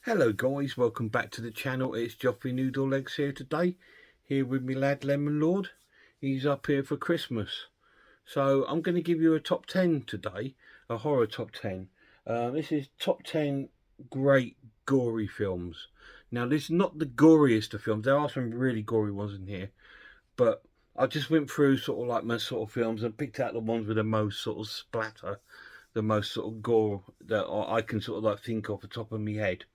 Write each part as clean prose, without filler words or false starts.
Hello guys, welcome back to the channel. It's Joffrey Noodle Legs here today, here with me lad Lemon Lord. He's up here for Christmas. So I'm going to give you a top 10 today, a horror top 10. This is top 10 great gory films. Now this is not the goriest of films, there are some really gory ones in here, but I just went through sort of like my sort of films and picked out the ones with the most sort of splatter, the most sort of gore that I can sort of like think off the top of my head.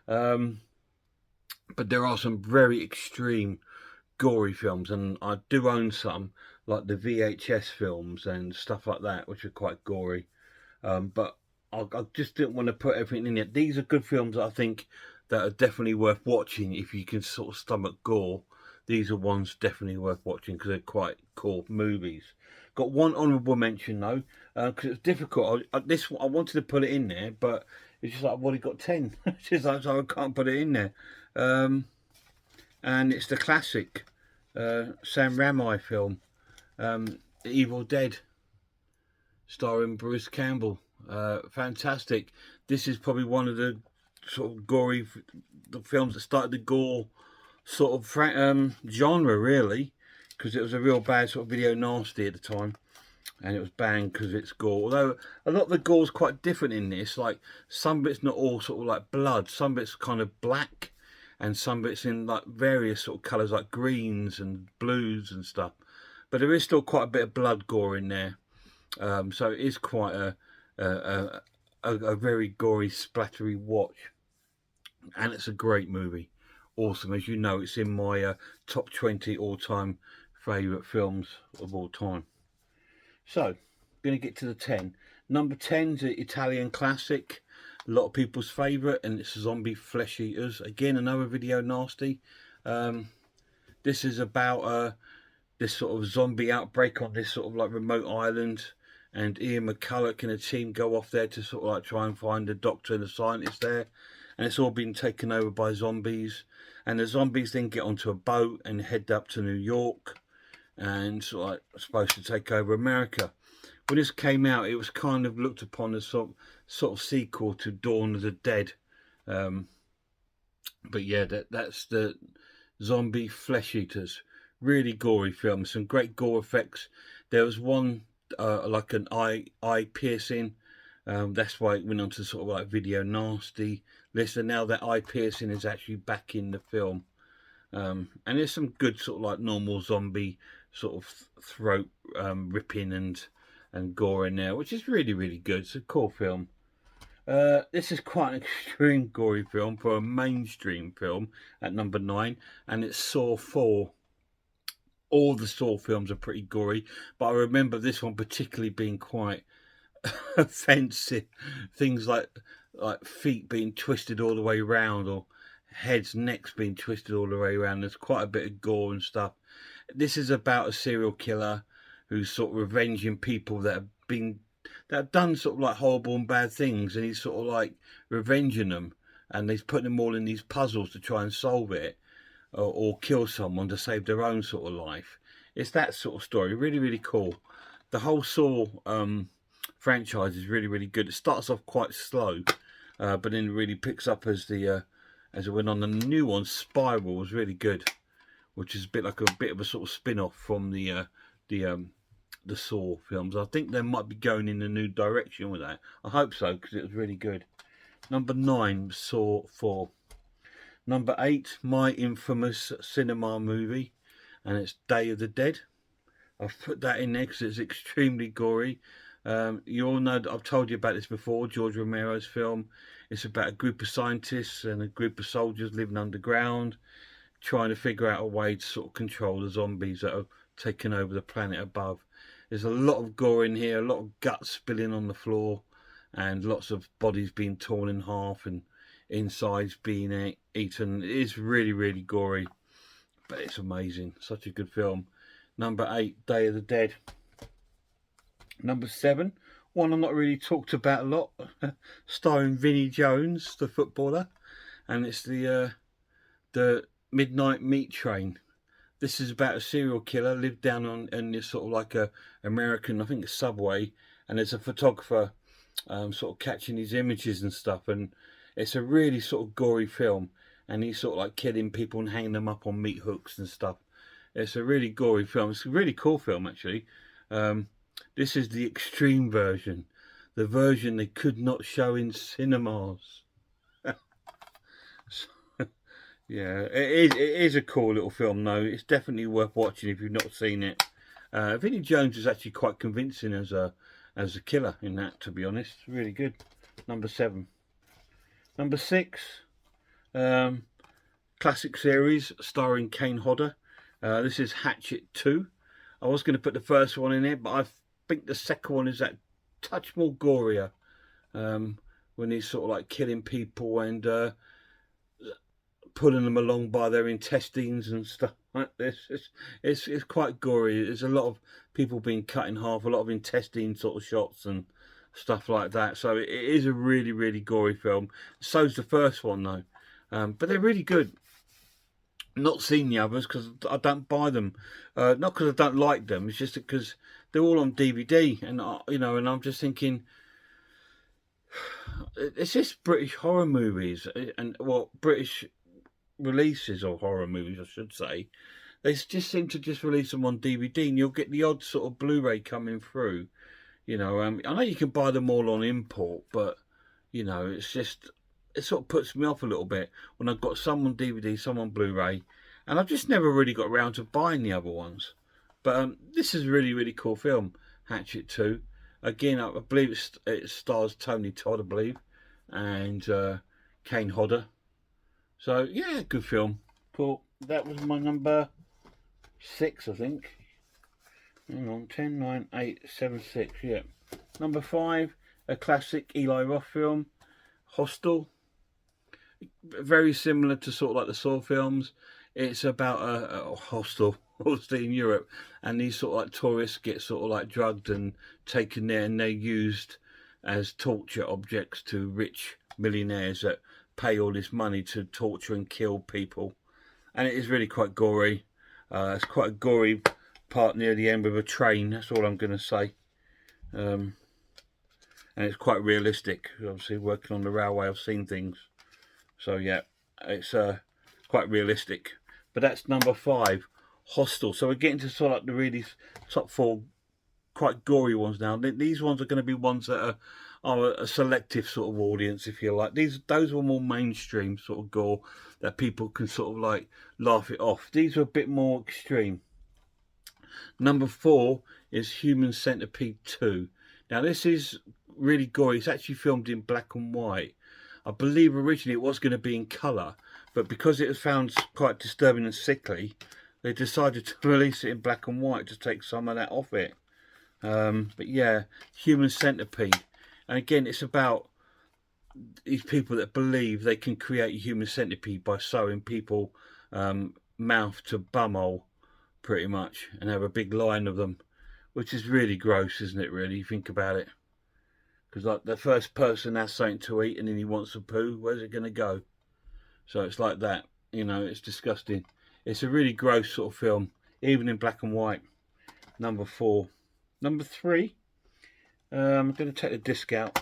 Um, but there are some very extreme gory films, and I do own some, like the VHS films and stuff like that, which are quite gory. But I just didn't want to put everything in it. These are good films that I think that are definitely worth watching if you can sort of stomach gore. These are ones definitely worth watching because they're quite cool movies. Got one honourable mention though, because it's difficult. I wanted to put it in there, but it's just like I've already got 10. It's just like so I can't put it in there. Um, and it's the classic Sam Raimi film, Evil Dead, starring Bruce Campbell. Fantastic. This is probably one of the sort of gory the films that started the gore sort of genre, really, because it was a real bad sort of video nasty at the time, and it was banned because of its gore. Although a lot of the gore's quite different in this. Like some bits not all sort of like blood, some bits kind of black, and some bits in like various sort of colours like greens and blues and stuff. But there is still quite a bit of blood gore in there. So it is quite a very gory, splattery watch, and it's a great movie. Awesome, as you know, it's in my top 20 all-time favourite films of all time. So, I'm going to get to the 10. Number 10 is an Italian classic, a lot of people's favourite, and it's Zombie Flesh Eaters. Again, another video nasty. This is about this sort of zombie outbreak on this sort of like remote island, and Ian McCulloch and a team go off there to sort of like try and find the doctor and the scientist there, and it's all been taken over by zombies, and the zombies then get onto a boat and head up to New York and sort of like supposed to take over America. When this came out, it was kind of looked upon as sort of sequel to Dawn of the Dead. But yeah, that's the Zombie Flesh Eaters. Really gory film, some great gore effects. There was one like an eye piercing. That's why it went on to sort of like video nasty list, and now that eye piercing is actually back in the film. And there's some good sort of like normal zombie sort of throat ripping and gore in there, which is really good. It's a cool film. This is quite an extreme gory film for a mainstream film at number 9, and it's Saw 4. All the Saw films are pretty gory, but I remember this one particularly being quite offensive. Things like feet being twisted all the way around, or heads, necks being twisted all the way around. There's quite a bit of gore and stuff. This is about a serial killer who's sort of revenging people that have done sort of like horrible and bad things, and he's sort of like revenging them, and he's putting them all in these puzzles to try and solve it, or kill someone to save their own sort of life. It's that sort of story. Really cool. The whole Saw franchise is really good. It starts off quite slow, but then really picks up as it went on. And the new one, Spiral, was really good, which is a bit of a sort of spin-off from the Saw films. I think they might be going in a new direction with that. I hope so, because it was really good. Number 9, Saw 4. Number 8, my infamous cinema movie, and it's Day of the Dead. I've put that in there because it's extremely gory. You all know that I've told you about this before, George Romero's film. It's about a group of scientists and a group of soldiers living underground, trying to figure out a way to sort of control the zombies that are taking over the planet above. There's a lot of gore in here, a lot of guts spilling on the floor, and lots of bodies being torn in half and insides being eaten. It is really gory, but it's amazing. Such a good film. Number 8, Day of the Dead. Number 7, one I'm not really talked about a lot, starring Vinnie Jones, the footballer, and it's the Midnight Meat Train. This is about a serial killer lived down on this sort of like a American, I think it's subway, and there's a photographer sort of catching his images and stuff, and It's a really sort of gory film, and he's sort of like killing people and hanging them up on meat hooks and stuff. It's a really gory film. It's a really cool film, actually. This is the extreme version, the version they could not show in cinemas. Yeah, it is a cool little film, though. It's definitely worth watching if you've not seen it. Vinnie Jones is actually quite convincing as a killer in that, to be honest. Really good. Number 7. Number 6, classic series starring Kane Hodder. This is Hatchet 2. I was going to put the first one in it, but I think the second one is that touch more gorier. When he's sort of like killing people and pulling them along by their intestines and stuff like this. It's quite gory. There's a lot of people being cut in half, a lot of intestine sort of shots and stuff like that. So it is a really, really gory film. So's the first one, though. But they're really good. Not seen the others because I don't buy them. Not because I don't like them. It's just because they're all on DVD, and and I'm just thinking, it's just British horror movies and British releases of horror movies, I should say. They just seem to just release them on DVD, and you'll get the odd sort of Blu-ray coming through. I know you can buy them all on import, but it's just, it sort of puts me off a little bit when I've got some on DVD, some on Blu-ray, and I've just never really got around to buying the other ones. But this is a really, really cool film, Hatchet 2. Again, I believe it stars Tony Todd, I believe, and Kane Hodder. So yeah, good film. Cool. That was my number 6, I think. Hang on, 10, 9, 8, 7, 6. Yeah. Number 5, a classic Eli Roth film, Hostel. Very similar to sort of like the Saw films. It's about a hostel, obviously in Europe, and these sort of like tourists get sort of like drugged and taken there, and they're used as torture objects to rich millionaires that pay all this money to torture and kill people. And it is really quite gory. It's quite a gory part near the end with a train. That's all I'm going to say. And it's quite realistic. Obviously, working on the railway, I've seen things. So yeah, it's quite realistic. But that's number 5, Hostel. So we're getting to sort of like the really top 4 quite gory ones now. These ones are going to be ones that are a selective sort of audience, if you like. Those were more mainstream sort of gore that people can sort of like laugh it off. These are a bit more extreme. Number 4 is Human Centipede 2. Now this is really gory. It's actually filmed in black and white. I believe originally it was going to be in colour, but because it was found quite disturbing and sickly, they decided to release it in black and white to take some of that off it. But yeah, Human Centipede. And again, it's about these people that believe they can create a human centipede by sewing people mouth to bumhole, pretty much, and have a big line of them, which is really gross, isn't it, really, you think about it? Because like the first person has something to eat and then he wants a poo, where's it going to go? So it's like that, it's disgusting. It's a really gross sort of film, even in black and white. Number 4. Number 3, I'm going to take the disc out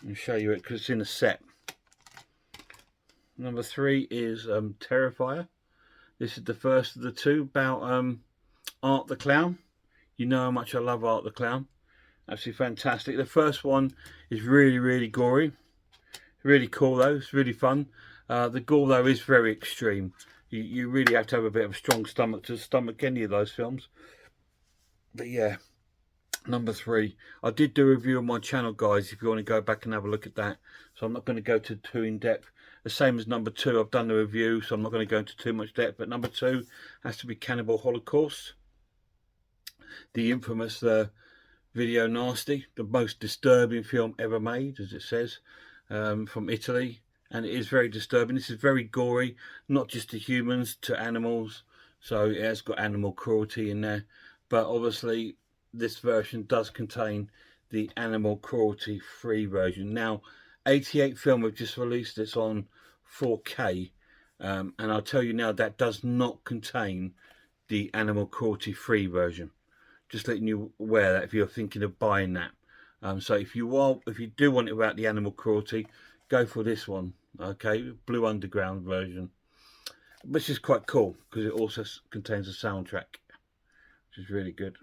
and show you it because it's in a set. Number 3 is Terrifier. This is the first of the two, about Art the Clown. You know how much I love Art the Clown. Absolutely fantastic. The first one is really, really gory. Really cool though. It's really fun. The gore though is very extreme. You really have to have a bit of a strong stomach to stomach any of those films. But yeah, number 3. I did do a review on my channel, guys, if you want to go back and have a look at that. So I'm not going to go too in depth. The same as number 2, I've done the review, so I'm not going to go into too much depth. But number 2 has to be Cannibal Holocaust. The infamous Video Nasty, the most disturbing film ever made, as it says, from Italy. And it is very disturbing. This is very gory, not just to humans, to animals. So it has got animal cruelty in there. But obviously, this version does contain the animal cruelty free version. Now, 88 Film have just released this on 4K. And I'll tell you now, that does not contain the animal cruelty free version. Just letting you aware that if you're thinking of buying that. So if you do want it without the animal cruelty, go for this one. Okay, Blue Underground version, which is quite cool because it also contains a soundtrack, which is really good.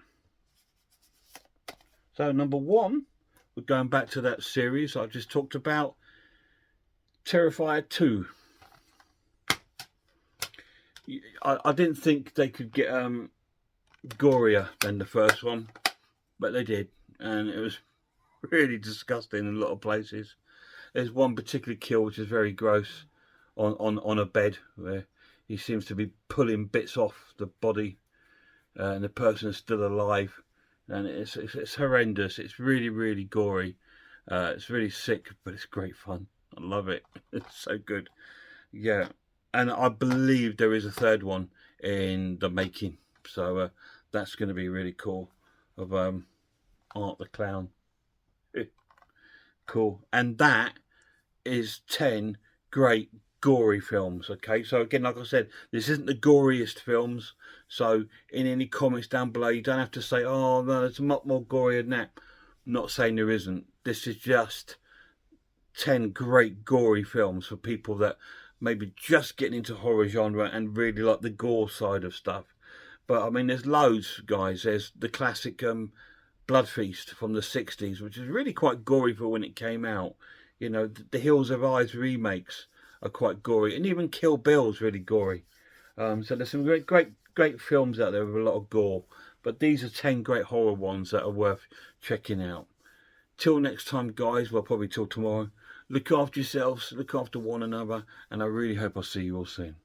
So number one, we're going back to that series I just talked about, Terrifier 2. I didn't think they could get gorier than the first one, but they did, and it was really disgusting in a lot of places. There's one particular kill which is very gross on a bed where he seems to be pulling bits off the body, and the person is still alive, and it's horrendous. It's really gory. It's really sick, but it's great fun. I love it. It's so good. Yeah, and I believe there is a third one in the making, so that's going to be really cool. Of Art the Clown. Cool. And that is 10 great gory films. Okay, so again, like I said, this isn't the goriest films, so in any comments down below you don't have to say, oh no, there's a lot more gory than that. I'm not saying there isn't. This is just 10 great gory films for people that maybe just getting into horror genre and really like the gore side of stuff. But I mean, there's loads, guys. There's the classic Blood Feast from the 60s, which is really quite gory for when it came out. You know, the Hills of Eyes remakes are quite gory, and even Kill Bill's really gory. So there's some great films out there with a lot of gore, but these are 10 great horror ones that are worth checking out. Till next time, guys, well, probably till tomorrow, look after yourselves, look after one another, and I really hope I'll see you all soon.